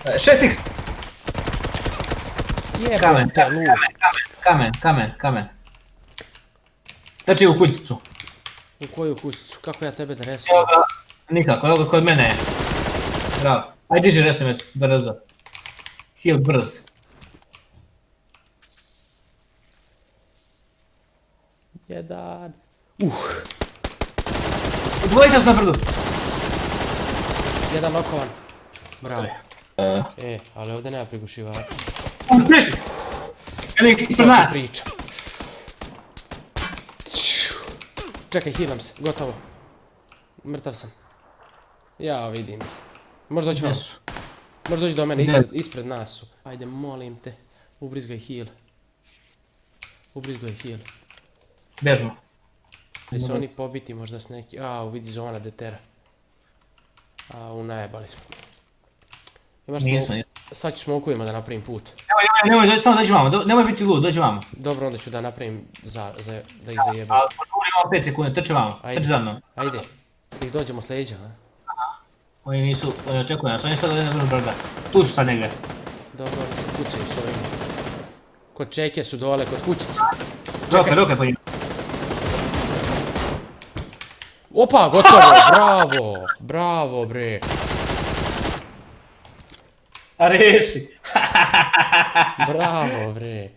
6x! Kamen, Jebate, lud. kamen. Trči u kućicu. U koju kućicu? Kako ja tebe da Evo resujem? ga, nikako, evo ga kod mene je. Bravo. Ajde diži resume brzo. Heal brz. Jedan. Dvojica su na brdu. Jedan okovan. Bravo. E, Ali ovdje nema prigušivača. Teži! Velik ispred To ti nas. pričam. Čekaj, healam se, gotovo. Mrtav sam. Ja vidim ih. Možda doći vam. Gdje su? Možda doći do mene, Gdje? ispred nas su. Ajde, molim te. Ubrizgaj heal. Ubrizgaj heal. Bježmo. Ili se oni pobiti možda s neki... vidi zona detera. Najebali smo. Imaš Nismo. Sad ću smokovima da napravim put. Nemoj, samo dođi vamo, nemoj biti lud, dođi vamo. Dobro, onda ću da napravim da ih zajebim. Ali imamo 5 sekundi, trči vamo, trči za mnom. Ajde. Da ih dođemo s leđa, a? Oni nisu, oni očekuju nas, oni sad ovdje na vrhu brda. Tu su sad negdje. Dobro, oni se kucaju s ovim. Kod čeke su dole, kod kućice. Roke po njima. Opa, gotovo, bravo, bravo bre. A reši. Bravo bre.